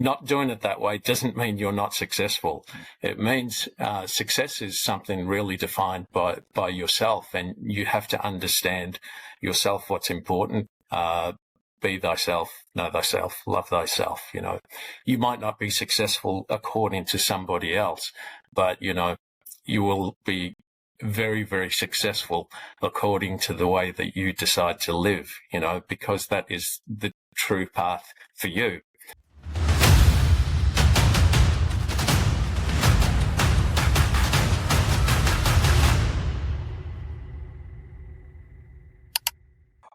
not doing it that way doesn't mean you're not successful. It means success is something really defined by yourself, and you have to understand yourself, what's important. Be thyself, know thyself, love thyself. You might not be successful according to somebody else, but, you will be very, very successful according to the way that you decide to live, because that is the true path for you.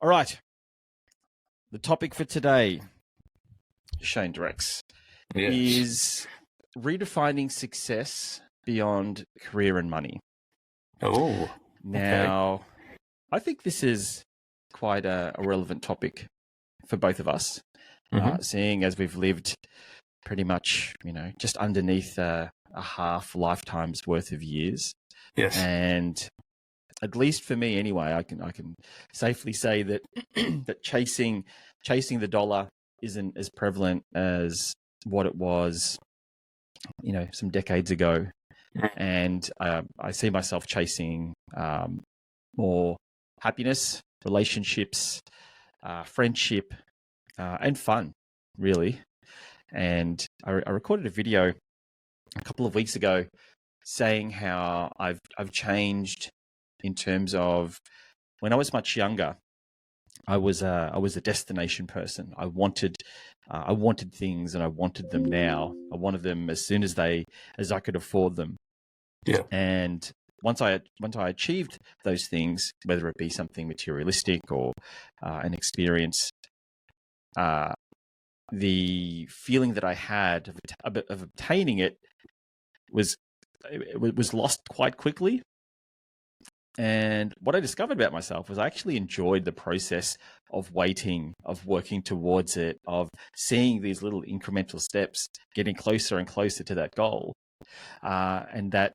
All right. The topic for today, Shane Dirckze, is redefining success beyond career and money. Oh, now, okay. I think this is quite a relevant topic for both of us, seeing as we've lived pretty much, just underneath a half lifetime's worth of years. Yes. And at least for me anyway, I can safely say that that chasing the dollar isn't as prevalent as what it was, some decades ago. And I see myself chasing more happiness, relationships, friendship, and fun, really. And I recorded a video a couple of weeks ago saying how I've changed in terms of when I was much younger. I was a destination person. I wanted things, and I wanted them now. I wanted them as soon as I could afford them. Yeah. And once I achieved those things, whether it be something materialistic or an experience, the feeling that I had of obtaining it was lost quite quickly. And what I discovered about myself was I actually enjoyed the process of waiting, of working towards it, of seeing these little incremental steps, getting closer and closer to that goal. And that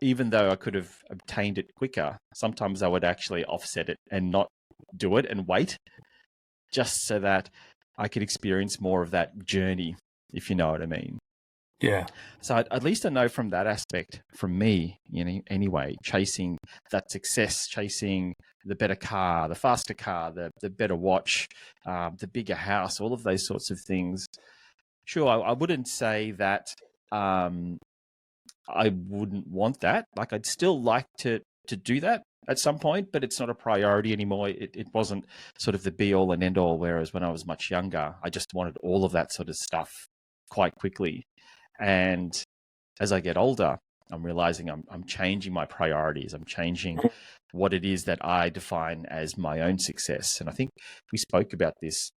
even though I could have obtained it quicker, sometimes I would actually offset it and not do it and wait, just so that I could experience more of that journey, if you know what I mean. Yeah. So at least I know from that aspect, from me, anyway, chasing that success, chasing the better car, the faster car, the better watch, the bigger house, all of those sorts of things. Sure, I wouldn't say that I wouldn't want that. Like, I'd still like to do that at some point, but it's not a priority anymore. It wasn't sort of the be all and end all. Whereas when I was much younger, I just wanted all of that sort of stuff quite quickly. And as I get older, I'm realizing I'm changing my priorities. I'm changing what it is that I define as my own success. And I think we spoke about this,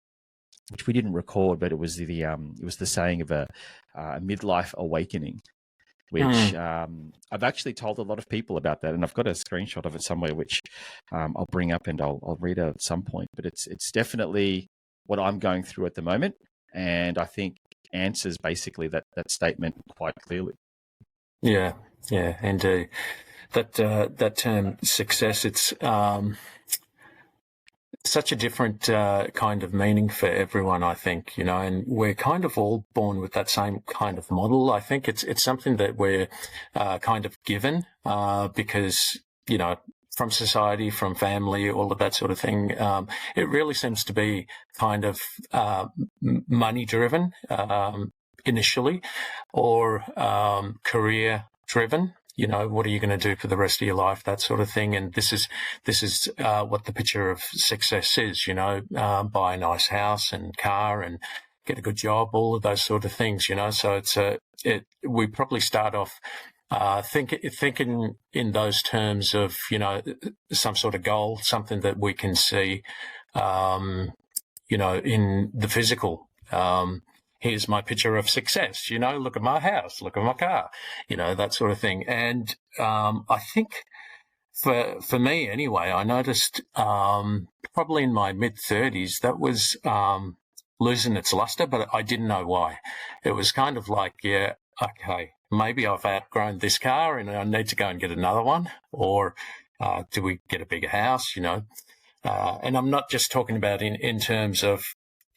which we didn't record, but it was the saying of a midlife awakening, which I've actually told a lot of people about that, and I've got a screenshot of it somewhere, which I'll bring up and I'll read it at some point. But it's definitely what I'm going through at the moment, and I think answers basically that statement quite clearly. Yeah, indeed. That term success, it's such a different kind of meaning for everyone, I think, and we're kind of all born with that same kind of model. I think it's something that we're kind of given because, from society, from family, all of that sort of thing. It really seems to be kind of money driven initially, or career driven. What are you going to do for the rest of your life? That sort of thing. And this is what the picture of success is. Buy a nice house and car and get a good job, all of those sort of things. So we probably start off thinking in those terms of, some sort of goal, something that we can see, in the physical. Here's my picture of success, look at my house, look at my car, that sort of thing. And I think for me anyway, I noticed probably in my mid-30s that was losing its luster, but I didn't know why. It was kind of like, yeah, okay, maybe I've outgrown this car and I need to go and get another one, or do we get a bigger house, and I'm not just talking about in terms of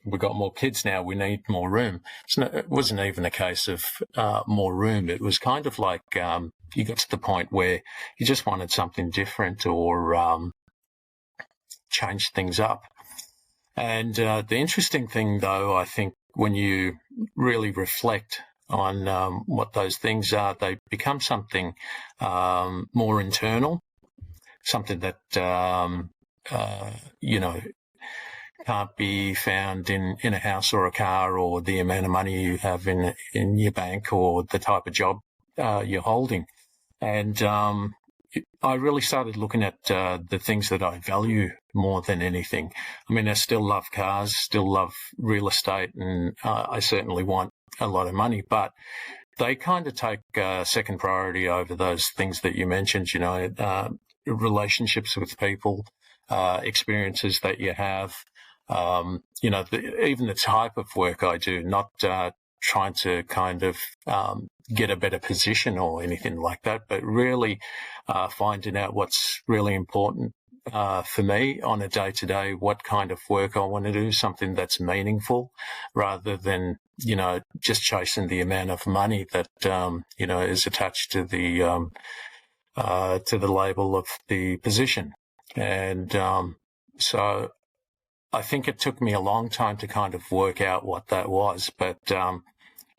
we've got more kids now, we need more room. It wasn't even a case of more room. It was kind of like you got to the point where you just wanted something different or change things up. And the interesting thing, though, I think when you really reflect on what those things are, they become something more internal, something that, can't be found in a house or a car or the amount of money you have in your bank or the type of job you're holding. And I really started looking at the things that I value more than anything. I mean, I still love cars, still love real estate, and I certainly want a lot of money, but they kind of take second priority over those things that you mentioned, relationships with people, experiences that you have, even the type of work I do, not trying to kind of get a better position or anything like that, but really finding out what's really important for me on a day-to-day, what kind of work I want to do, something that's meaningful rather than, just chasing the amount of money that, is attached to the label of the position. And so I think it took me a long time to kind of work out what that was, but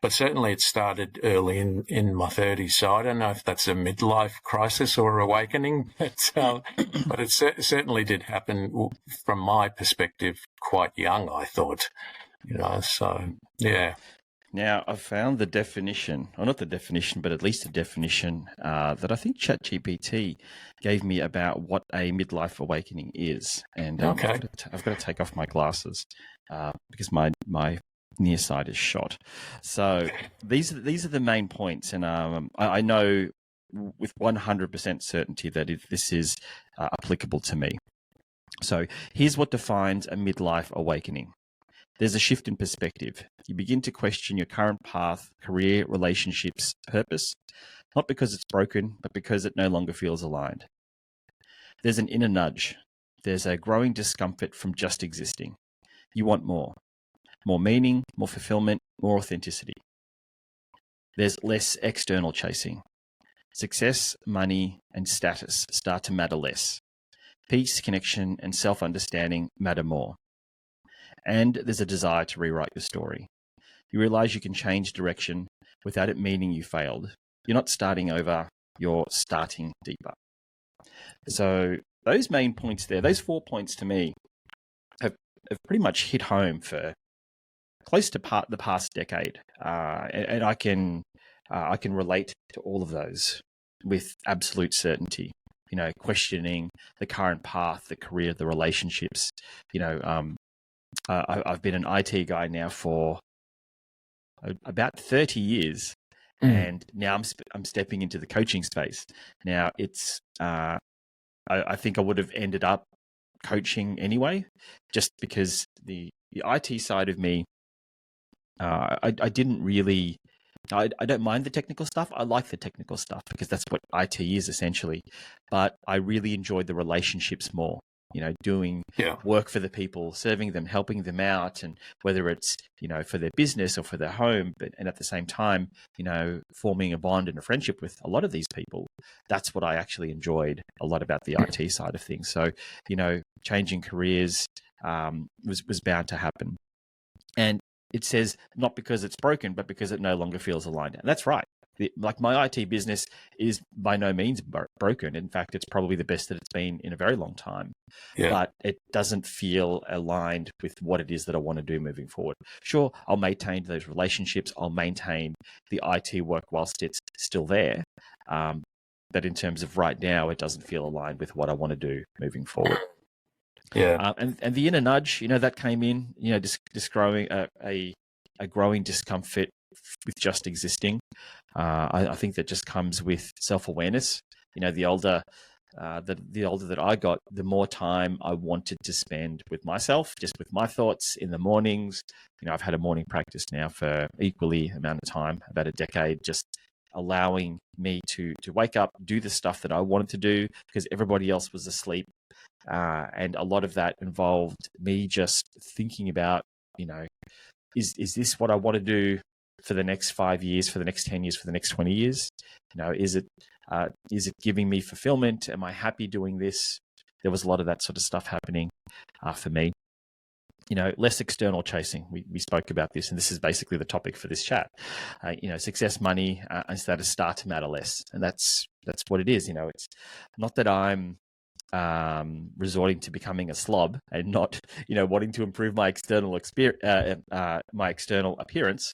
certainly it started early in my 30s. So I don't know if that's a midlife crisis or awakening, but it certainly did happen from my perspective quite young, I thought, so yeah. Now, I've found the definition, or not the definition, but at least a definition that I think ChatGPT gave me about what a midlife awakening is. And Okay. I've got to take off my glasses because my near side is shot. So these are the main points. And I know with 100% certainty that this is applicable to me. So here's what defines a midlife awakening. There's a shift in perspective. You begin to question your current path, career, relationships, purpose, not because it's broken, but because it no longer feels aligned. There's an inner nudge. There's a growing discomfort from just existing. You want more meaning, more fulfillment, more authenticity. There's less external chasing. Success, money, and status start to matter less. Peace, connection, and self-understanding matter more. And there's a desire to rewrite your story. You realize you can change direction without it meaning you failed. You're not starting over, you're starting deeper. So those main points there, those 4 points to me have pretty much hit home for close to the past decade. And I can relate to all of those with absolute certainty. Questioning the current path, the career, the relationships, I've been an IT guy now for about 30 years, and now I'm stepping into the coaching space. Now it's I think I would have ended up coaching anyway, just because the IT side of me, I didn't really. I don't mind the technical stuff. I like the technical stuff because that's what IT is essentially. But I really enjoyed the relationships more. Doing work for the people, serving them, helping them out, and whether it's, for their business or for their home, and at the same time, forming a bond and a friendship with a lot of these people. That's what I actually enjoyed a lot about the IT side of things. So, changing careers was bound to happen. And it says not because it's broken, but because it no longer feels aligned. And that's right. Like my IT business is by no means broken. In fact, it's probably the best that it's been in a very long time. Yeah. But it doesn't feel aligned with what it is that I want to do moving forward. Sure, I'll maintain those relationships. I'll maintain the IT work whilst it's still there. But in terms of right now, it doesn't feel aligned with what I want to do moving forward. Yeah. And the inner nudge, that came in, just growing a growing discomfort with just existing. I think that just comes with self-awareness. The older that I got, the more time I wanted to spend with myself, just with my thoughts in the mornings. I've had a morning practice now for equally amount of time, about a decade, just allowing me to wake up, do the stuff that I wanted to do because everybody else was asleep. And a lot of that involved me just thinking about is this what I want to do for the next 5 years, for the next 10 years, for the next 20 years? Is it giving me fulfillment? Am I happy doing this? There was a lot of that sort of stuff happening for me. Less external chasing. We spoke about this, and this is basically the topic for this chat. Success, money, and status start to matter less, and that's what it is. It's not that I'm resorting to becoming a slob and not, wanting to improve my external appearance,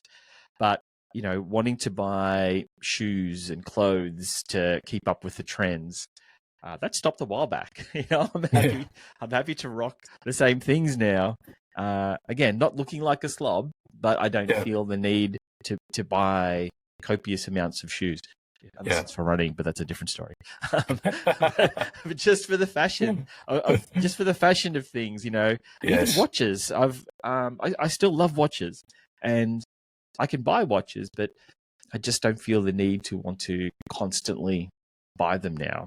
but wanting to buy shoes and clothes to keep up with the trends. That stopped a while back. I'm happy to rock the same things now. Again, not looking like a slob, but I don't feel the need to buy copious amounts of shoes. Unless it's for running, but that's a different story. But just for the fashion, just for the fashion of things, even watches. I still love watches, and I can buy watches, but I just don't feel the need to want to constantly buy them now.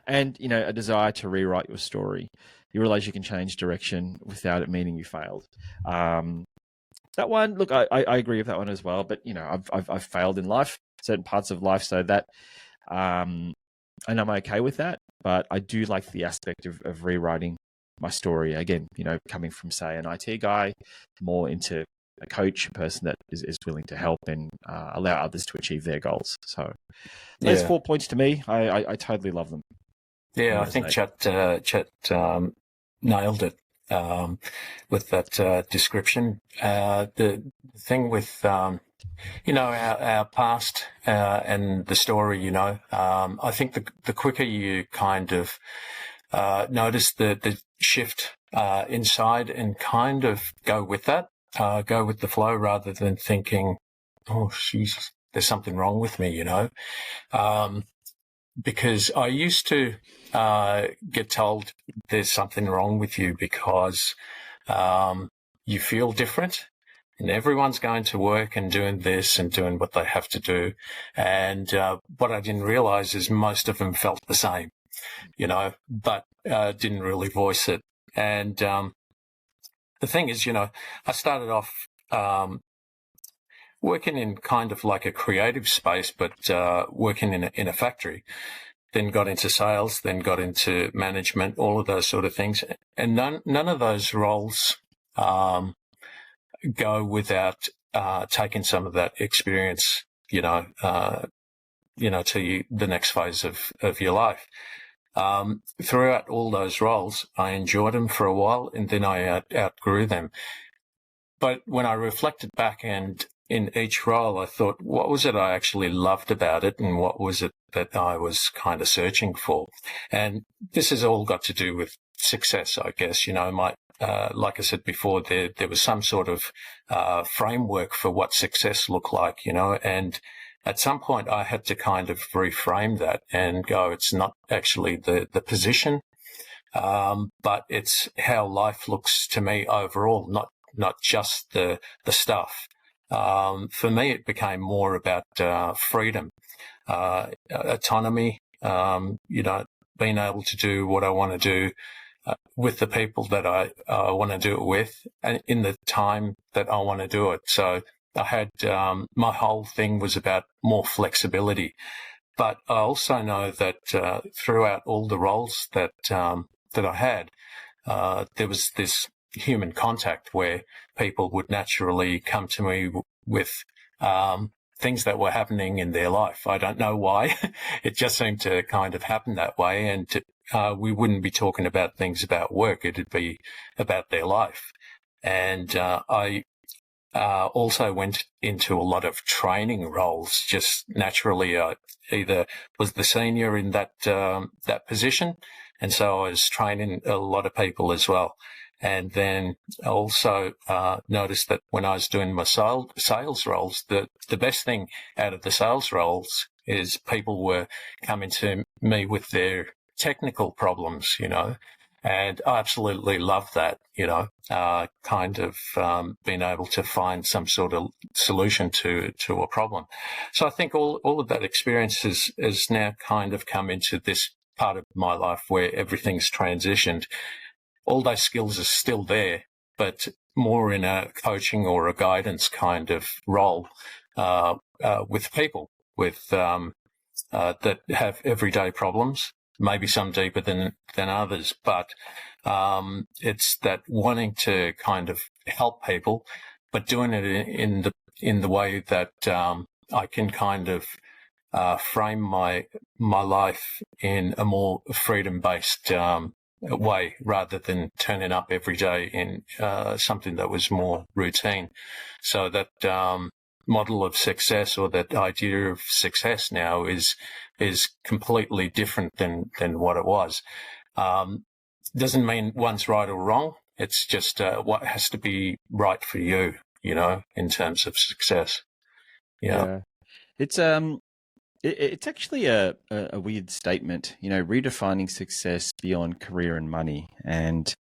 And a desire to rewrite your story. You realize you can change direction without it meaning you failed. That one, look, I agree with that one as well. But I've failed in life, certain parts of life, so that, and I'm okay with that. But I do like the aspect of rewriting my story again. Coming from, say, an IT guy, more into a coach, a person that is willing to help and allow others to achieve their goals. So those 4 points to me, I totally love them. Yeah, I think Chet nailed it with that description. The thing with our past and the story, I think the quicker you kind of notice the shift inside and kind of go with that, go with the flow rather than thinking, oh, jeez, there's something wrong with me, because I used to get told there's something wrong with you because you feel different and everyone's going to work and doing this and doing what they have to do. And what I didn't realize is most of them felt the same, but didn't really voice it. And the thing is, I started off working in kind of like a creative space, but working in a factory. Then got into sales, then got into management, all of those sort of things. And none of those roles go without taking some of that experience, to the next phase of your life. Throughout all those roles, I enjoyed them for a while, and then I outgrew them. But when I reflected back and in each role, I thought, what was it I actually loved about it, and what was it that I was kind of searching for? And this has all got to do with success, I guess. Like I said before, there was some sort of framework for what success looked like, and at some point I had to kind of reframe that and go, it's not actually the position, but it's how life looks to me overall, not just the stuff. For me, it became more about freedom, autonomy, being able to do what I want to do with the people that I want to do it with and in the time that I want to do it. So I had my whole thing was about more flexibility. But I also know that throughout all the roles that I had, there was this human contact where people would naturally come to me with things that were happening in their life. I don't know why. It just seemed to kind of happen that way. And we wouldn't be talking about things about work. It'd be about their life. And I also went into a lot of training roles. Just naturally, I either was the senior in that position, and so I was training a lot of people as well. And then I also noticed that when I was doing my sales roles, the best thing out of the sales roles is people were coming to me with their technical problems, and I absolutely love that, kind of being able to find some sort of solution to a problem. So I think all of that experience has now kind of come into this part of my life where everything's transitioned. All those skills are still there, but more in a coaching or a guidance kind of role with people that have everyday problems, maybe some deeper than others, but it's that wanting to kind of help people, but doing it in the way that I can kind of frame my life in a more freedom-based way, rather than turning up every day in something that was more routine. So that model of success, or that idea of success now, is completely different than what it was. Doesn't mean one's right or wrong. It's just what has to be right for you, in terms of success. Yeah. It's actually a weird statement, redefining success beyond career and money. And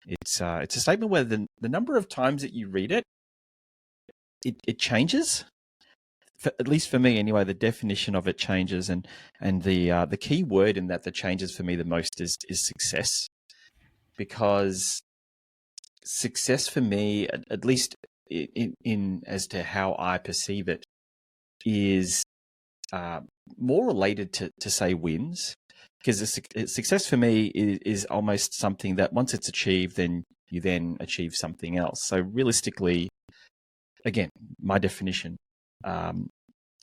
it's a statement where the number of times that you read it changes. At least for me anyway, the definition of it changes, and the key word in that changes for me the most is success. Because success for me, at least in as to how I perceive it, is more related to say wins, because success for me is almost something that once it's achieved, then you then achieve something else. So realistically, again, my definition,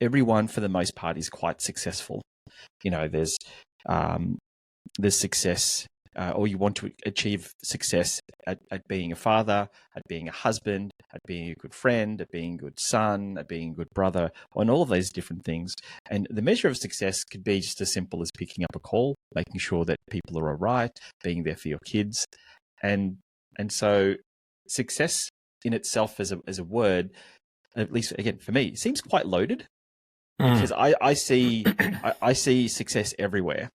everyone for the most part is quite successful. There's success, or you want to achieve success at being a father, at being a husband, at being a good friend, at being a good son, at being a good brother, on all of those different things. And the measure of success could be just as simple as picking up a call, making sure that people are all right, being there for your kids. And so success in itself as a word, at least again for me, seems quite loaded, because I see success everywhere.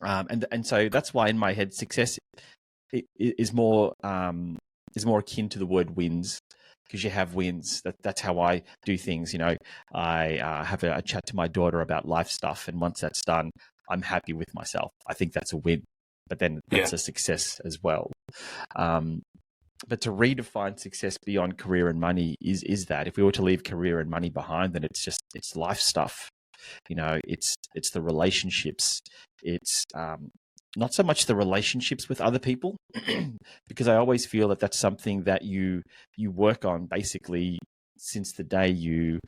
And so that's why in my head, success is more akin to the word wins, because you have wins. That's how I do things. I have a chat to my daughter about life stuff, and once that's done, I'm happy with myself. I think that's a win, but then that's a success as well. But to redefine success beyond career and money is that if we were to leave career and money behind, then it's life stuff. It's the relationships. It's not so much the relationships with other people, because I always feel that that's something that you work on basically since the day you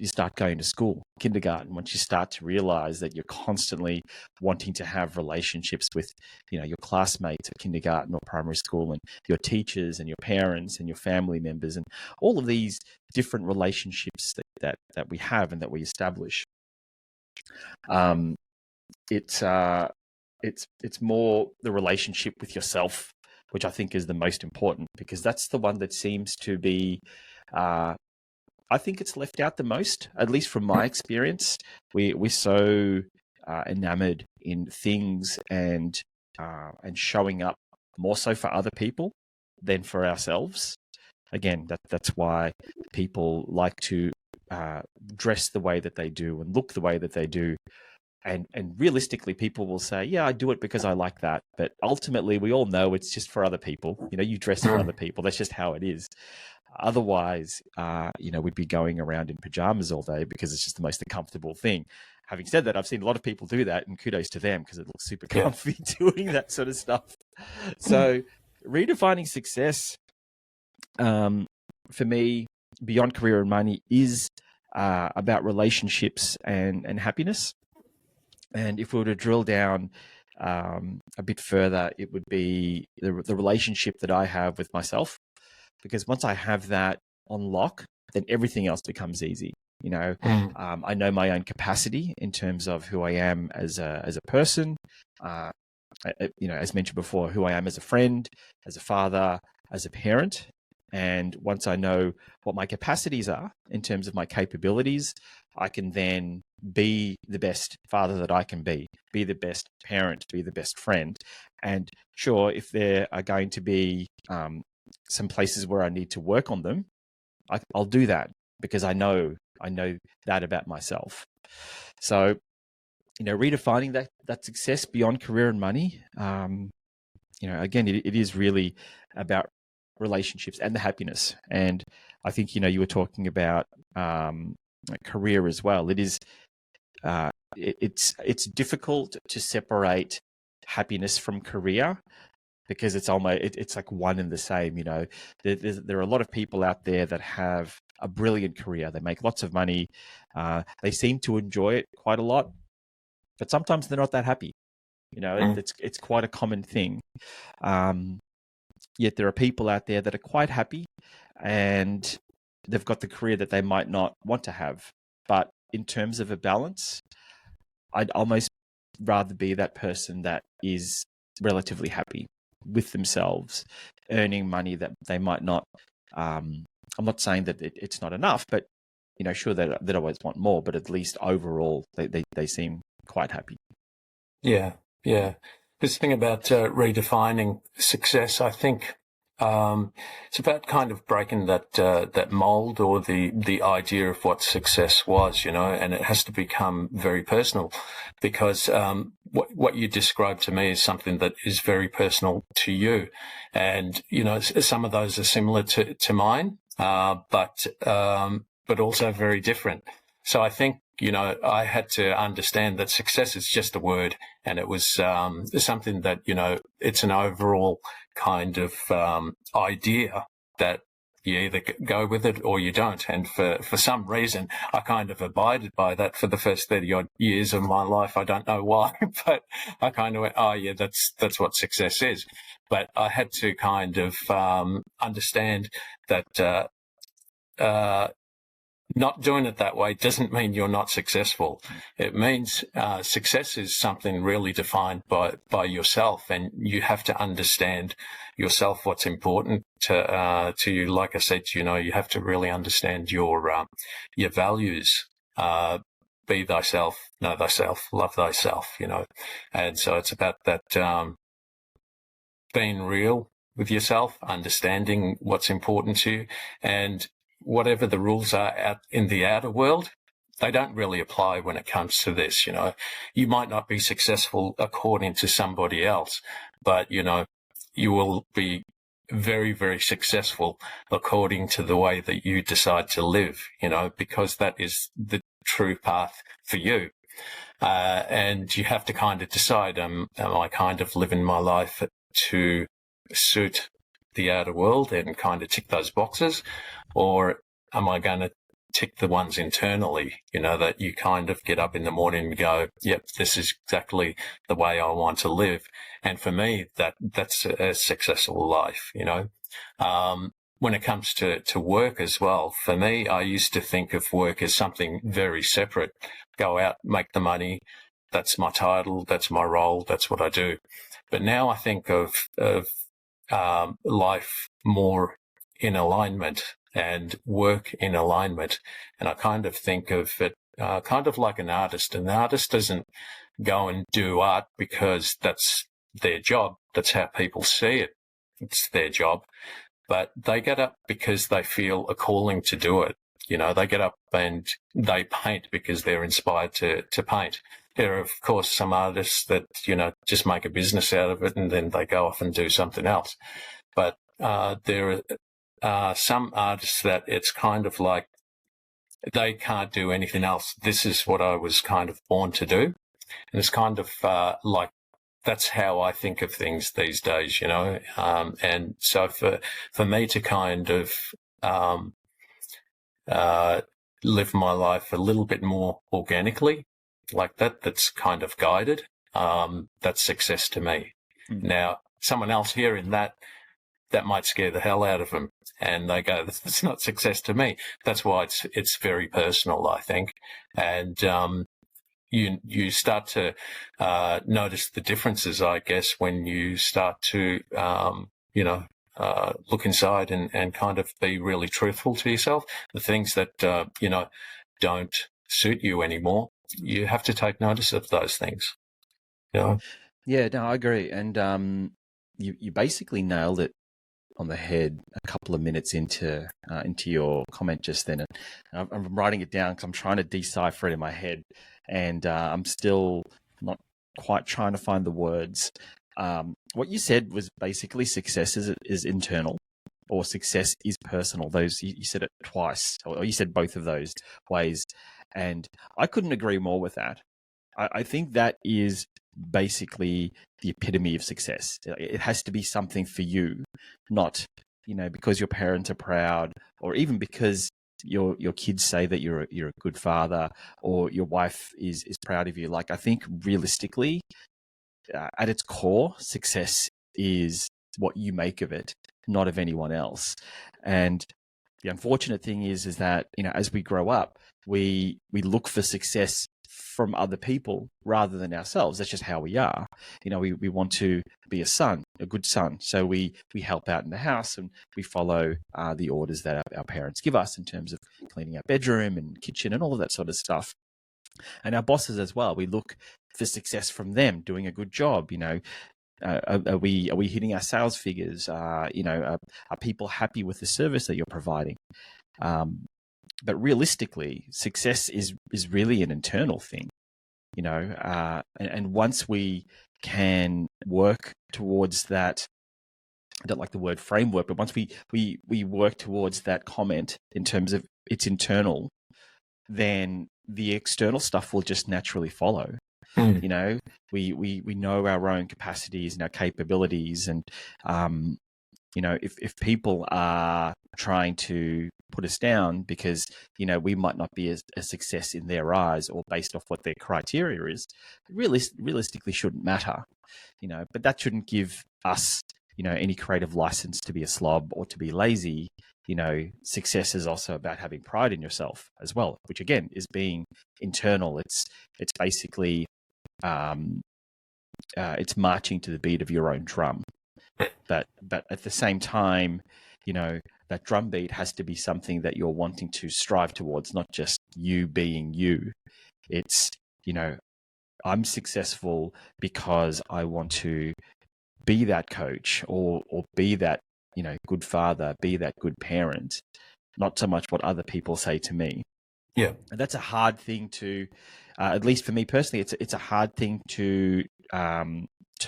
start going to school, kindergarten. Once you start to realize that you're constantly wanting to have relationships with your classmates at kindergarten or primary school, and your teachers and your parents and your family members, and all of these different relationships that we have and that we establish. It's more the relationship with yourself, which I think is the most important, because that's the one that seems to be, I think it's left out the most, at least from my experience. We're so enamored in things and showing up more so for other people than for ourselves. Again, that's why people like to dress the way that they do and look the way that they do. And realistically, people will say, yeah, I do it because I like that. But ultimately, we all know it's just for other people. You dress for other people. That's just how it is. Otherwise, we'd be going around in pajamas all day because it's just the most comfortable thing. Having said that, I've seen a lot of people do that, and kudos to them, because it looks super comfy doing that sort of stuff. So redefining success, for me, beyond career and money, is about relationships and happiness. And if we were to drill down a bit further, it would be the relationship that I have with myself. Because once I have that on lock, then everything else becomes easy. I know my own capacity in terms of who I am as a person. As mentioned before, who I am as a friend, as a father, as a parent. And once I know what my capacities are in terms of my capabilities, I can then be the best father that I can be the best parent, be the best friend. And sure, if there are going to be some places where I need to work on them, I'll do that, because I know that about myself. So, redefining that success beyond career and money, again, it is really about relationships and the happiness. And I think, you were talking about career as well. It is, it's difficult to separate happiness from career, because it's almost it's like one and the same. There are a lot of people out there that have a brilliant career. They make lots of money. They seem to enjoy it quite a lot, but sometimes they're not that happy. It's quite a common thing. Yet there are people out there that are quite happy, and they've got the career that they might not want to have. But in terms of a balance, I'd almost rather be that person that is relatively happy with themselves, earning money that they might not. I'm not saying that it's not enough, but sure, they'd always want more, but at least overall they seem quite happy. Yeah. This thing about redefining success, I think it's about kind of breaking that mold, or the idea of what success was, and it has to become very personal, because what you described to me is something that is very personal to you, and some of those are similar to mine, but also very different. So I think, I had to understand that success is just a word, and it was something that, it's an overall kind of idea that you either go with it or you don't. And for some reason, I kind of abided by that for the first 30-odd years of my life. I don't know why, but I kind of went, oh, yeah, that's what success is. But I had to kind of understand that not doing it that way doesn't mean you're not successful. It means success is something really defined by yourself, and you have to understand yourself, what's important to you. Like I said, you have to really understand your values. Be thyself, know thyself, love thyself. And so it's about that being real with yourself, understanding what's important to you, and whatever the rules are out in the outer world, they don't really apply when it comes to this. You might not be successful according to somebody else, but you will be very, very successful according to the way that you decide to live, because that is the true path for you. And you have to kind of decide, am I kind of living my life to suit the outer world and kind of tick those boxes, or am I going to tick the ones internally, that you kind of get up in the morning and go, yep, this is exactly the way I want to live. And for me, that's a successful life. When it comes to work as well, for me, I used to think of work as something very separate. Go out, make the money. That's my title. That's my role. That's what I do. But now I think of life more in alignment and work in alignment. And I kind of think of it kind of like an artist. An artist doesn't go and do art because that's their job. That's how people see it. It's their job. But they get up because they feel a calling to do it. They get up and they paint because they're inspired to paint. There are, of course, some artists that, just make a business out of it and then they go off and do something else. But there are some artists that it's kind of like they can't do anything else. This is what I was kind of born to do. And it's kind of like that's how I think of things these days, and so for me to kind of live my life a little bit more organically, like that's kind of guided, that's success to me. Now, someone else hearing that might scare the hell out of them, and they go, that's not success to me. That's why it's very personal, I think. And you start to notice the differences, I guess, when you start to look inside and kind of be really truthful to yourself. The things that don't suit you anymore, you have to take notice of those things. Yeah, no, I agree. And you basically nailed it on the head a couple of minutes into your comment just then. And I'm writing it down because I'm trying to decipher it in my head, and I'm still not quite trying to find the words. What you said was basically success is internal, or success is personal. Those you said it twice, or you said both of those ways, and I couldn't agree more with that. I think that is basically the epitome of success. It has to be something for you, not because your parents are proud, or even because your kids say that you're a good father, or your wife is proud of you. Like, I think realistically, at its core, success is what you make of it, not of anyone else. And the unfortunate thing is that as we grow up, we look for success from other people rather than ourselves. That's just how we are. We want to be a good son. So we help out in the house, and we follow the orders that our parents give us in terms of cleaning our bedroom and kitchen and all of that sort of stuff. And our bosses as well. We look for success from them, doing a good job. Are we hitting our sales figures? Are people happy with the service that you're providing? But realistically, success is really an internal thing, and once we can work towards that, I don't like the word framework, but once we work towards that comment in terms of it's internal, then the external stuff will just naturally follow. We know our own capacities and our capabilities, and if people are trying to put us down because we might not be a success in their eyes, or based off what their criteria is, realistically shouldn't matter. But that shouldn't give us any creative license to be a slob or to be lazy. Success is also about having pride in yourself as well, which again is being internal. It's basically it's marching to the beat of your own drum. But at the same time, that drum beat has to be something that you're wanting to strive towards, not just you being you. It's, I'm successful because I want to be that coach, or be that, good father, be that good parent, not so much what other people say to me. Yeah. And that's a hard thing to, at least for me personally, it's a hard thing to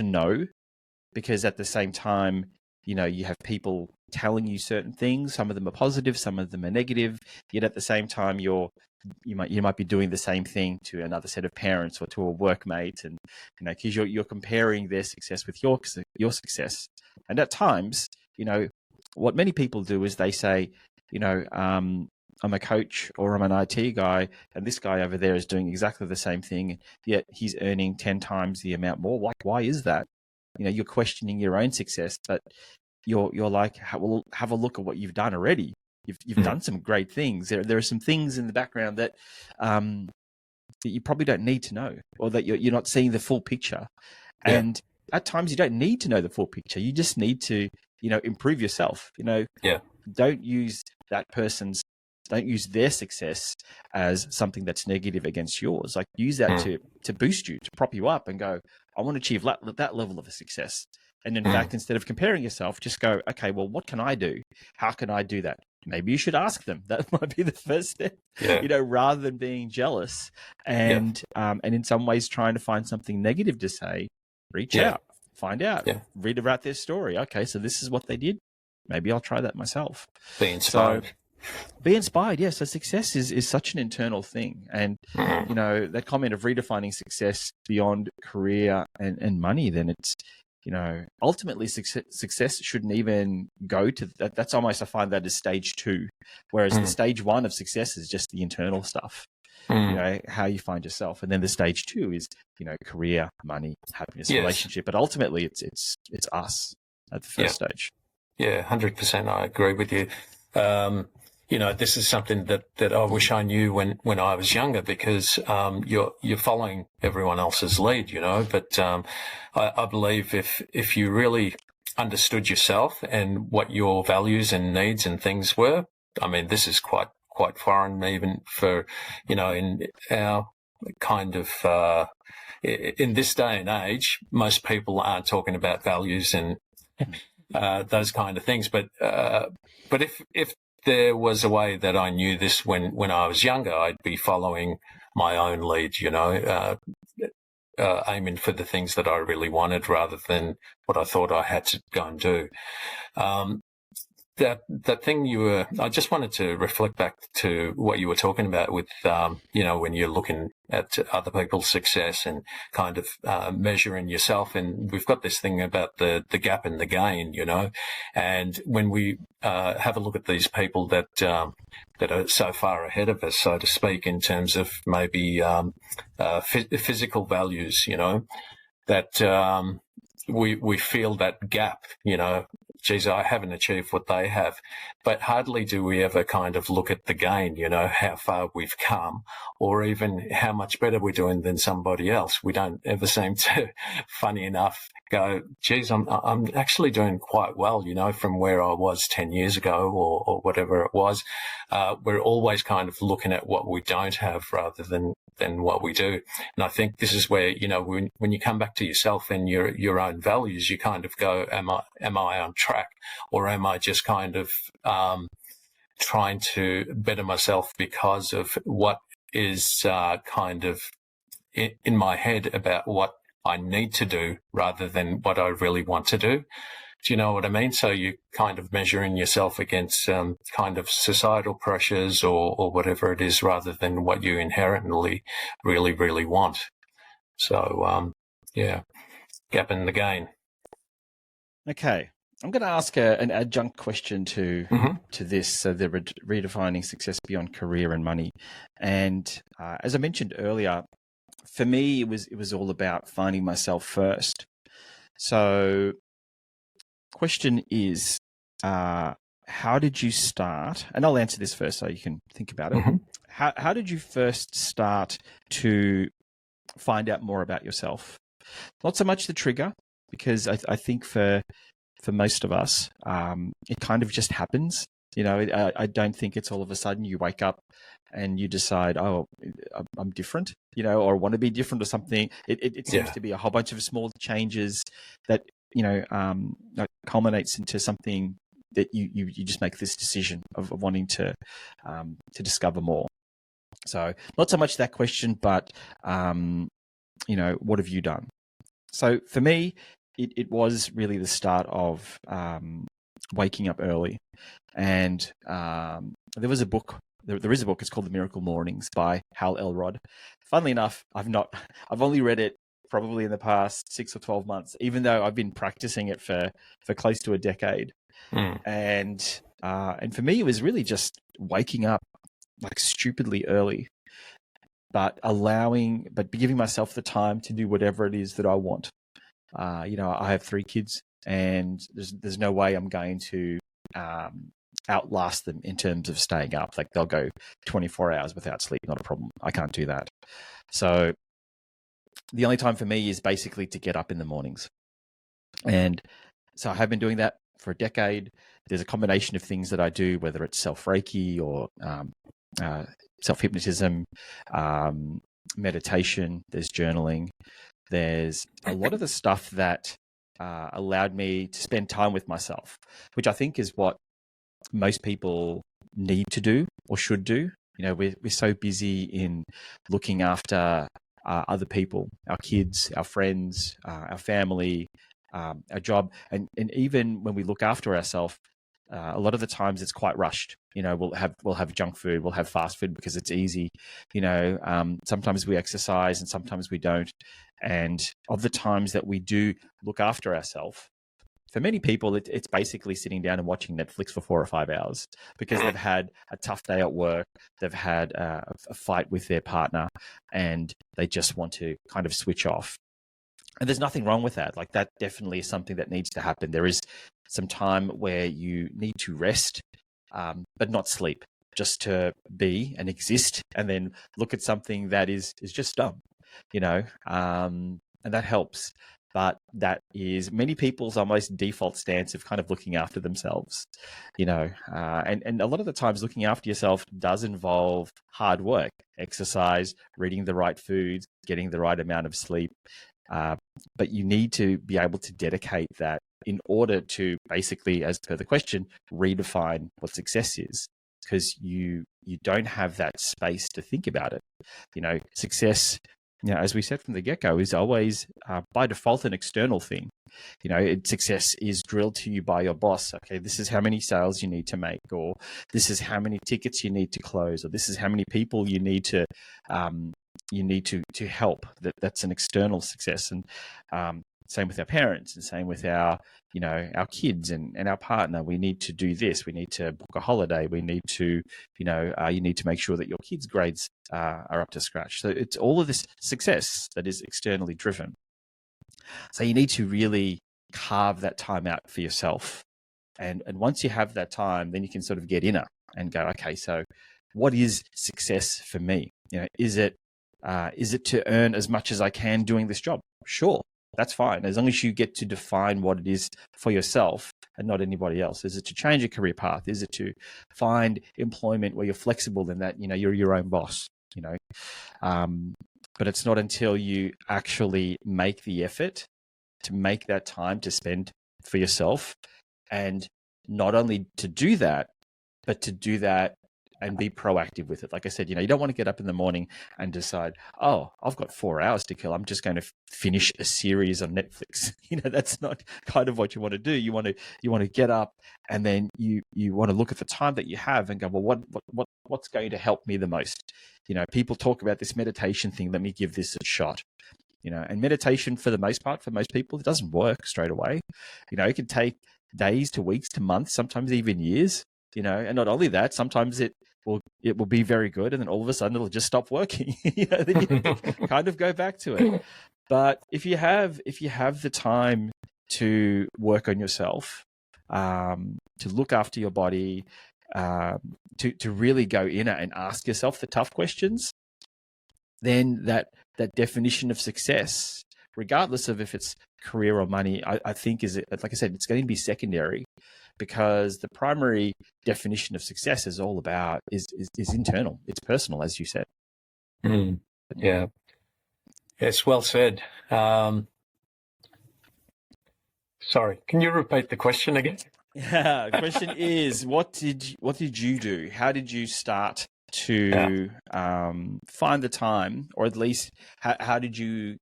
know, because at the same time, you have people telling you certain things. Some of them are positive, some of them are negative. Yet at the same time, you might be doing the same thing to another set of parents or to a workmate, and because you're comparing their success with your success. And at times, what many people do is they say, I'm a coach or I'm an IT guy, and this guy over there is doing exactly the same thing, yet he's earning 10 times the amount more. Why is that? You're questioning your own success, but you're like, well, have a look at what you've done already. You've done some great things. There are some things in the background that you probably don't need to know, or that you're not seeing the full picture. Yeah. And at times you don't need to know the full picture. You just need to, improve yourself. Don't use their success as something that's negative against yours. Like, use that to boost you, to prop you up, and go, I want to achieve that level of a success. And in fact, instead of comparing yourself, just go, okay, well, what can I do? How can I do that? Maybe you should ask them. That might be the first step, rather than being jealous and in some ways trying to find something negative to say. Reach out, find out, read about their story. Okay, so this is what they did. Maybe I'll try that myself. Be inspired. Be inspired, yes. So success is such an internal thing. And, that comment of redefining success beyond career and money, then it's, ultimately success shouldn't even go to that. That's almost, I find that as stage 2, whereas the stage 1 of success is just the internal stuff, how you find yourself. And then the stage 2 is, career, money, happiness, relationship. But ultimately it's us at the first stage. Yeah, 100%. I agree with you. This is something that I wish I knew when I was younger, because you're following everyone else's lead, But I believe if you really understood yourself and what your values and needs and things were, I mean, this is quite foreign even for in our kind of in this day and age, most people aren't talking about values and those kind of things. But if there was a way that I knew this when I was younger, I'd be following my own lead, aiming for the things that I really wanted rather than what I thought I had to go and do. That thing I just wanted to reflect back to what you were talking about with, when you're looking at other people's success and kind of measuring yourself. And we've got this thing about the gap and the gain, and when we have a look at these people that are so far ahead of us, so to speak, in terms of maybe physical values, that we feel that gap, geez, I haven't achieved what they have. But hardly do we ever kind of look at the gain, how far we've come, or even how much better we're doing than somebody else. We don't ever seem to, funny enough, go, geez, I'm actually doing quite well, from where I was 10 years ago or whatever it was. We're always kind of looking at what we don't have rather than what we do. And I think this is where, when you come back to yourself and your own values, you kind of go, am I on track, or am I just kind of trying to better myself because of what is kind of in my head about what I need to do rather than what I really want to do? Do you know what I mean? So you kind of measuring yourself against kind of societal pressures or whatever it is rather than what you inherently really, really want. So, gap in the gain. Okay. I'm going to ask an adjunct question to this. So the redefining success beyond career and money. And as I mentioned earlier, for me, it was all about finding myself first. So question is, how did you start? And I'll answer this first so you can think about it. Mm-hmm. How did you first start to find out more about yourself? Not so much the trigger, because I think for most of us, it kind of just happens. I don't think it's all of a sudden you wake up and you decide, oh, I'm different, or want to be different or something. It seems to be a whole bunch of small changes that, culminates into something that you just make this decision of wanting to discover more. So not so much that question, but, what have you done? So for me, it was really the start of waking up early. And there was a book, there is a book, it's called The Miracle Mornings by Hal Elrod. Funnily enough, I've only read it probably in the past 6 or 12 months, even though I've been practicing it for close to a decade. And for me, it was really just waking up like stupidly early, but giving myself the time to do whatever it is that I want. I have 3 kids, and there's no way I'm going to outlast them in terms of staying up. Like, they'll go 24 hours without sleep, not a problem. I can't do that. So the only time for me is basically to get up in the mornings. And so I have been doing that for a decade. There's a combination of things that I do, whether it's self-Reiki or self-hypnotism, meditation, there's journaling. There's a lot of the stuff that allowed me to spend time with myself, which I think is what most people need to do or should do. We're so busy in looking after other people, our kids, our friends, our family, our job. And even when we look after ourselves, a lot of the times it's quite rushed. We'll have junk food, we'll have fast food because it's easy. Sometimes we exercise and sometimes we don't. And of the times that we do look after ourselves, for many people, it's basically sitting down and watching Netflix for 4 or 5 hours because they've had a tough day at work, they've had a fight with their partner, and they just want to kind of switch off. And there's nothing wrong with that. Like, that definitely is something that needs to happen. There is some time where you need to rest, but not sleep, just to be and exist, and then look at something that is just dumb, and that helps. But that is many people's almost default stance of kind of looking after themselves, and a lot of the times looking after yourself does involve hard work, exercise, reading the right foods, getting the right amount of sleep. But you need to be able to dedicate that in order to basically, as per the question, redefine what success is, because you don't have that space to think about it. Success as we said from the get-go, is always by default an external thing. Success is drilled to you by your boss. Okay, this is how many sales you need to make, or this is how many tickets you need to close, or this is how many people you need to help. That's an external success. And same with our parents, and same with our kids and our partner. We need to do this. We need to book a holiday. We need to, you need to make sure that your kids' grades are up to scratch. So it's all of this success that is externally driven. So you need to really carve that time out for yourself. And once you have that time, then you can sort of get inner and go, okay, so what is success for me? Is it to earn as much as I can doing this job? Sure, that's fine. As long as you get to define what it is for yourself and not anybody else. Is it to change a career path? Is it to find employment where you're flexible in that, you're your own boss, but it's not until you actually make the effort to make that time to spend for yourself, and not only to do that, but to do that and be proactive with it. Like I said, you don't want to get up in the morning and decide, oh, I've got 4 hours to kill, I'm just going to finish a series on Netflix. That's not kind of what you want to do. You want to get up, and then you want to look at the time that you have and go, well, what's going to help me the most? People talk about this meditation thing. Let me give this a shot. And meditation, for the most part, for most people, it doesn't work straight away. It can take days to weeks to months, sometimes even years. And not only that, sometimes it will be very good, and then all of a sudden it'll just stop working. Then you kind of go back to it. But if you have the time to work on yourself, to look after your body, to really go in and ask yourself the tough questions, then that definition of success, regardless of if it's career or money, I think like I said, it's going to be secondary, because the primary definition of success is all about is internal. It's personal, as you said. Yeah. Yes, well said. Sorry, can you repeat the question again? Yeah, the question is, what did you do? How did you start to find the time, or at least how did you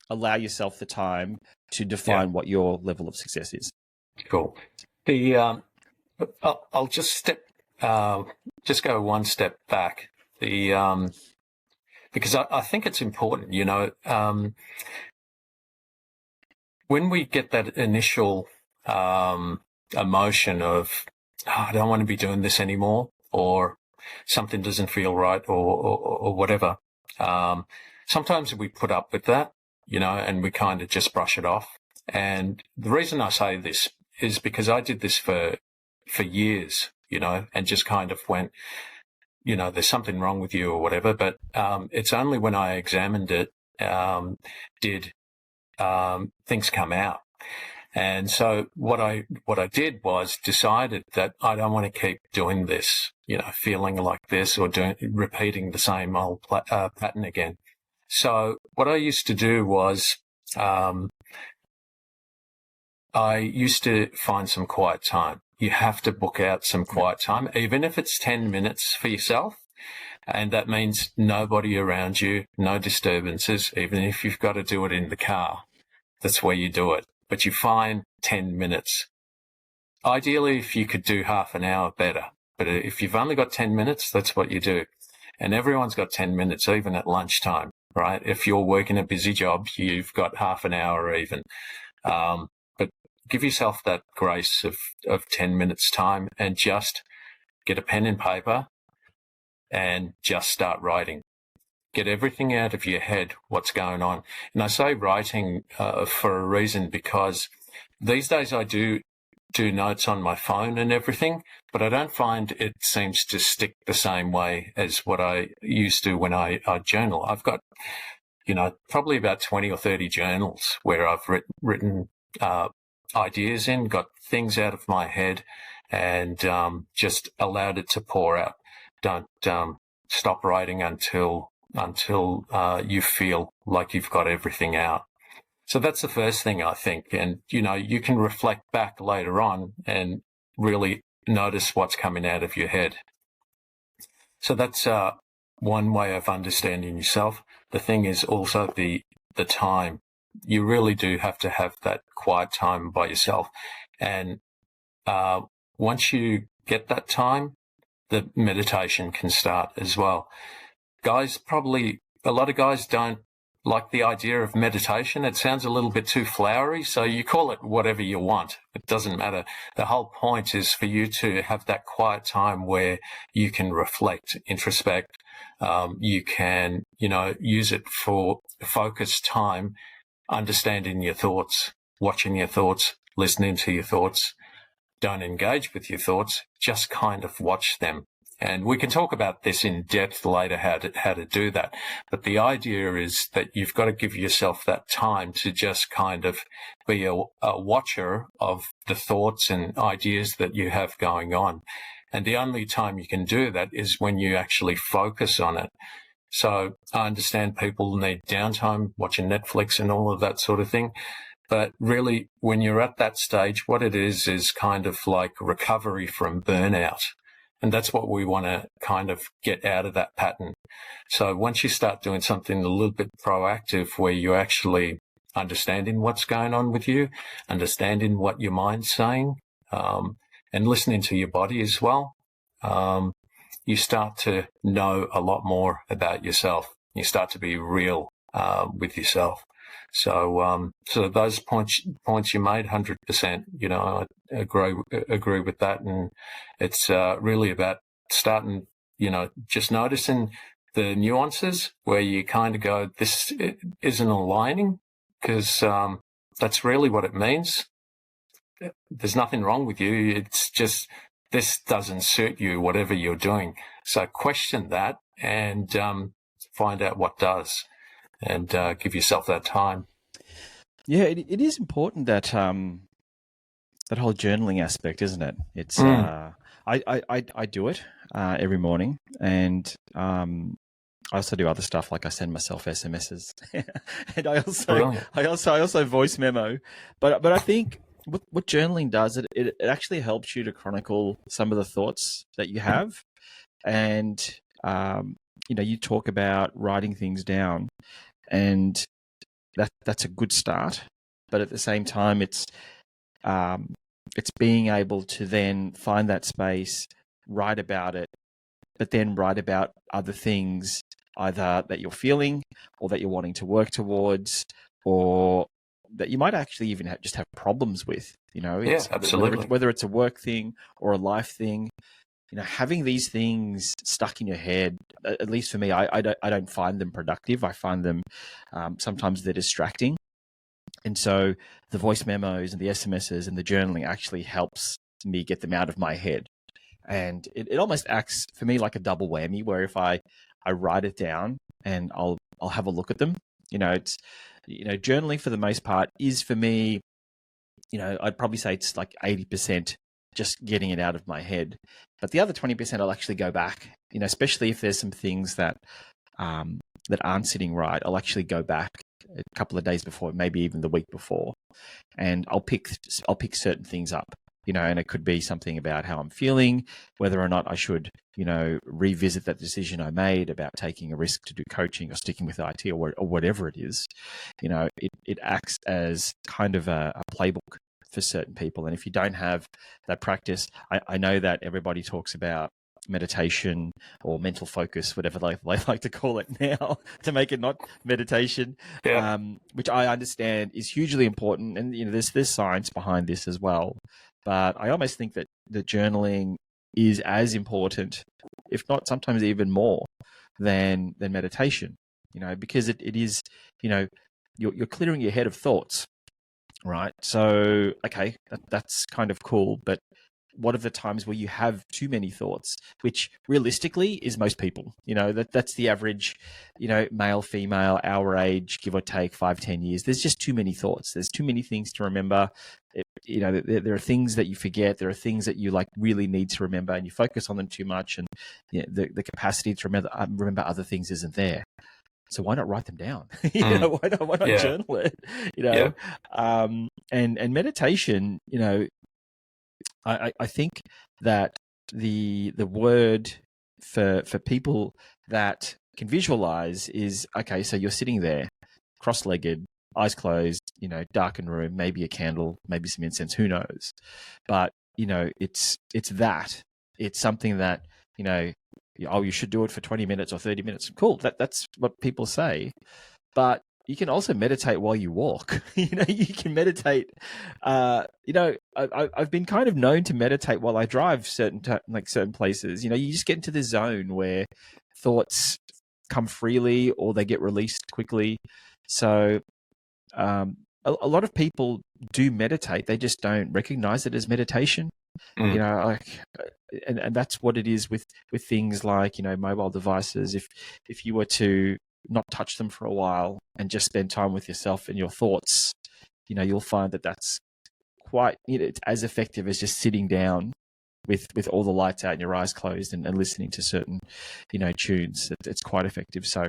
allow yourself the time to define what your level of success is? Cool. I'll just go one step back. Because I think it's important, when we get that initial emotion of, I don't want to be doing this anymore, or something doesn't feel right, or whatever. Sometimes we put up with that, and we kind of just brush it off. And the reason I say this is because I did this for years, and just kind of went, there's something wrong with you or whatever. But it's only when I examined it did things come out. And so what I did was decided that I don't want to keep doing this, feeling like this, or repeating the same old pattern again. So what I used to do was I used to find some quiet time. You have to book out some quiet time, even if it's 10 minutes for yourself. And that means nobody around you, no disturbances, even if you've got to do it in the car. That's where you do it. But you find 10 minutes. Ideally, if you could do half an hour, better. But if you've only got 10 minutes, that's what you do. And everyone's got 10 minutes, even at lunchtime, right? If you're working a busy job, you've got half an hour even. But give yourself that grace of 10 minutes time, and just get a pen and paper and just start writing. Get everything out of your head, what's going on. And I say writing for a reason, because these days I do notes on my phone and everything, but I don't find it seems to stick the same way as what I used to when I journal. I've got, probably about 20 or 30 journals where I've written ideas in, got things out of my head, and just allowed it to pour out. Don't stop writing until you feel like you've got everything out. So that's the first thing, I think. And, you can reflect back later on and really notice what's coming out of your head. So that's one way of understanding yourself. the thing is also the time. You really do have to have that quiet time by yourself. And once you get that time, the meditation can start as well. A lot of guys don't like the idea of meditation. It sounds a little bit too flowery, so you call it whatever you want. It doesn't matter. The whole point is for you to have that quiet time where you can reflect, introspect. You can, use it for focused time, understanding your thoughts, watching your thoughts, listening to your thoughts. Don't engage with your thoughts, just kind of watch them. And we can talk about this in depth later, how to do that. But the idea is that you've got to give yourself that time to just kind of be a watcher of the thoughts and ideas that you have going on. And the only time you can do that is when you actually focus on it. So I understand people need downtime, watching Netflix and all of that sort of thing. But really, when you're at that stage, what it is kind of like recovery from burnout. And that's what we want to kind of get out of that pattern. So once you start doing something a little bit proactive where you're actually understanding what's going on with you, understanding what your mind's saying, and listening to your body as well, you start to know a lot more about yourself. You start to be real with yourself. So those points you made, 100%. I agree with that, and it's really about starting. Just noticing the nuances where you kind of go, this isn't aligning, because that's really what it means. There's nothing wrong with you. It's just this doesn't suit you, whatever you're doing. So question that and find out what does. And give yourself that time. Yeah, it is important that that whole journaling aspect, isn't it? It's I do it every morning, and I also do other stuff, like I send myself SMSs, and I also voice memo. But I think what journaling does, it actually helps you to chronicle some of the thoughts that you have, and you talk about writing things down. And that's a good start, but at the same time, it's being able to then find that space, write about it, but then write about other things, either that you're feeling, or that you're wanting to work towards, or that you might actually even just have problems with. Absolutely. Whether it's a work thing or a life thing. Having these things stuck in your head, at least for me, I don't find them productive. I find them sometimes they're distracting. And so the voice memos and the SMSs and the journaling actually helps me get them out of my head. And it almost acts for me like a double whammy, where if I write it down and I'll have a look at them. It's journaling for the most part is for me, I'd probably say it's like 80% just getting it out of my head. But the other 20% I'll actually go back, especially if there's some things that that aren't sitting right. I'll actually go back a couple of days before, maybe even the week before, and I'll pick certain things up, and it could be something about how I'm feeling, whether or not I should, revisit that decision I made about taking a risk to do coaching or sticking with IT or whatever it is. It acts as kind of a playbook for certain people. And if you don't have that practice, I know that everybody talks about meditation or mental focus, whatever they like to call it now, to make it not meditation, which I understand is hugely important. And there's science behind this as well. But I almost think that the journaling is as important, if not sometimes even more, than meditation. Because it is, you're clearing your head of thoughts. Right. So, okay, that's kind of cool. But what are the times where you have too many thoughts, which realistically is most people? That's the average, male, female, our age, give or take 5-10 years. There's just too many thoughts. There's too many things to remember. There are things that you forget. There are things that you really need to remember, and you focus on them too much, and the capacity to remember other things isn't there. So why not write them down? Why not journal it? And meditation, I think that the word for people that can visualize is, okay, so you're sitting there, cross-legged, eyes closed, darkened room, maybe a candle, maybe some incense, who knows? But, it's that. It's something that, you should do it for 20 minutes or 30 minutes. Cool. That's what people say. But you can also meditate while you walk. You can meditate. I've been kind of known to meditate while I drive certain places. You just get into the zone where thoughts come freely or they get released quickly. So a lot of people do meditate. They just don't recognize it as meditation. And that's what it is with things like, mobile devices. If you were to not touch them for a while and just spend time with yourself and your thoughts, you'll find that that's quite, it's as effective as just sitting down with all the lights out and your eyes closed and listening to certain, tunes. It's quite effective. So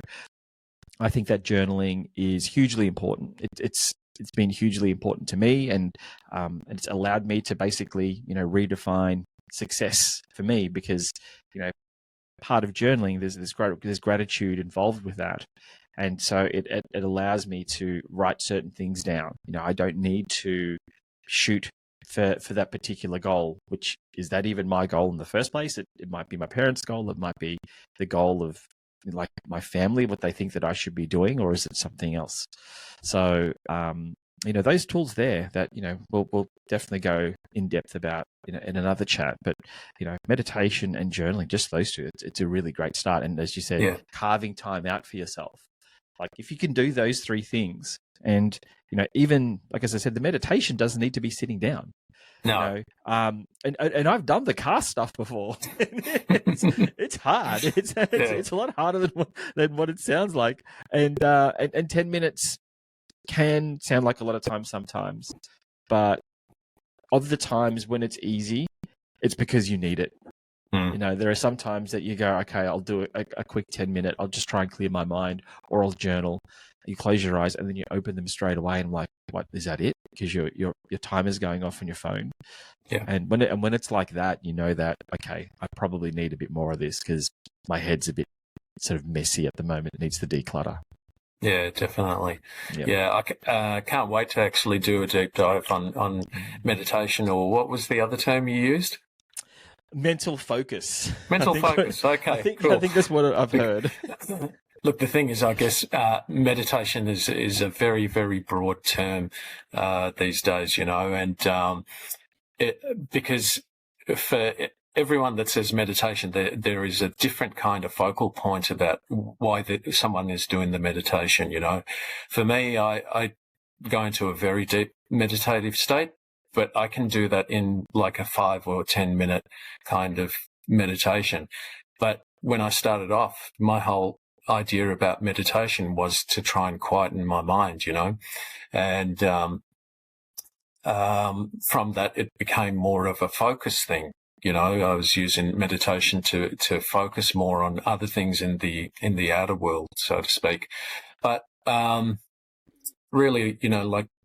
I think that journaling is hugely important. It's been hugely important to me, and it's allowed me to basically, redefine success for me, because, part of journaling, there's gratitude involved with that. And so it allows me to write certain things down. I don't need to shoot for that particular goal, which is that even my goal in the first place? It might be my parents' goal. It might be the goal of like my family, what they think that I should be doing, or is it something else? So, those tools there that, we'll definitely go in depth about in another chat, but, meditation and journaling, just those two, it's a really great start. And as you said, carving time out for yourself. Like if you can do those three things, and, even like, as I said, the meditation doesn't need to be sitting down. No. And I've done the car stuff before. It's hard. It's a lot harder than what it sounds like. And 10 minutes can sound like a lot of time sometimes, but of the times when it's easy, it's because you need it. There are some times that you go, okay, I'll do a quick 10-minute. I'll just try and clear my mind, or I'll journal. You close your eyes and then you open them straight away, and I'm like, what, is that it? Because your time is going off on your phone. Yeah. And when it's like that, that, okay, I probably need a bit more of this because my head's a bit sort of messy at the moment. It needs to declutter. Yeah, definitely. Yep. Yeah, I can't wait to actually do a deep dive on meditation, or what was the other term you used? Mental focus. Mental focus. Okay, cool. I think that's what I've heard. Look, the thing is, I guess meditation is a very, very broad term these days, and because for everyone that says meditation, there is a different kind of focal point about why someone is doing the meditation. For me, I go into a very deep meditative state, but I can do that in like a 5 or 10 minute kind of meditation. But when I started off, my whole idea about meditation was to try and quieten my mind, and from that, it became more of a focus thing. I was using meditation to focus more on other things in the outer world, so to speak. But really,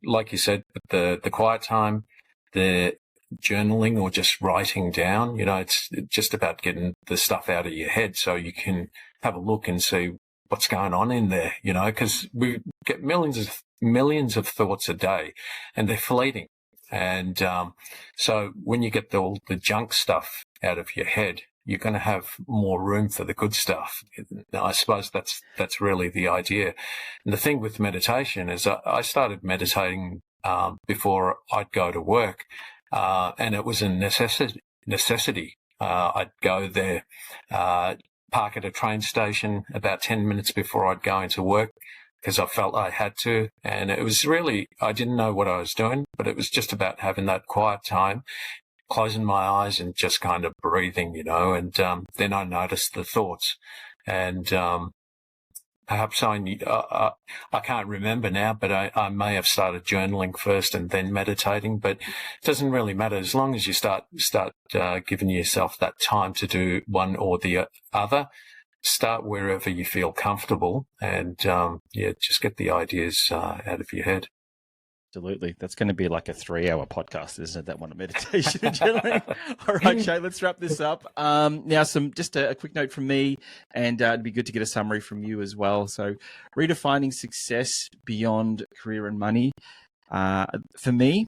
like you said, the quiet time, the journaling or just writing down, it's just about getting the stuff out of your head so you can have a look and see what's going on in there, because we get millions of thoughts a day, and they're fleeting. And so when you get all the junk stuff out of your head, you're going to have more room for the good stuff. I suppose that's really the idea. And the thing with meditation is I started meditating before I'd go to work, and it was a necessity. I'd go there, park at a train station about 10 minutes before I'd go into work, because I felt I had to. And it was really, I didn't know what I was doing, but it was just about having that quiet time, closing my eyes and just kind of breathing, and then I noticed the thoughts. And perhaps I can't remember now, but I may have started journaling first and then meditating, but it doesn't really matter as long as you start giving yourself that time to do one or the other. Start wherever you feel comfortable, and just get the ideas out of your head. Absolutely. That's going to be like a 3-hour podcast, isn't it? That one on meditation and journaling. All right, Shay, let's wrap this up. Now, just a quick note from me, and it'd be good to get a summary from you as well. So, redefining success beyond career and money. For me,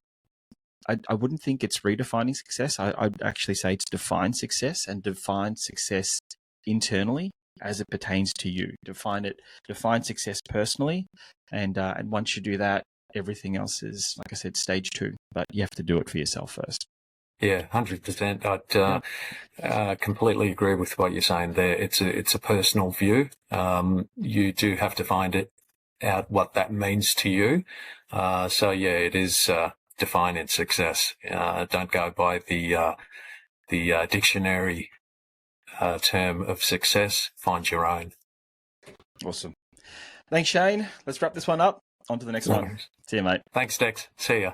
I wouldn't think it's redefining success. I'd actually say it's define success, and define success internally as it pertains to you. Define success personally, and once you do that, everything else is, like I said, stage 2. But you have to do it for yourself first. Yeah, 100%. I'd completely agree with what you're saying there. It's a personal view. You do have to find it out what that means to you. So yeah, it is defining success. Don't go by the dictionary term of success. Find your own. Awesome. Thanks, Shane. Let's wrap this one up. On to the next one. See you, mate. Thanks, Dex. See ya.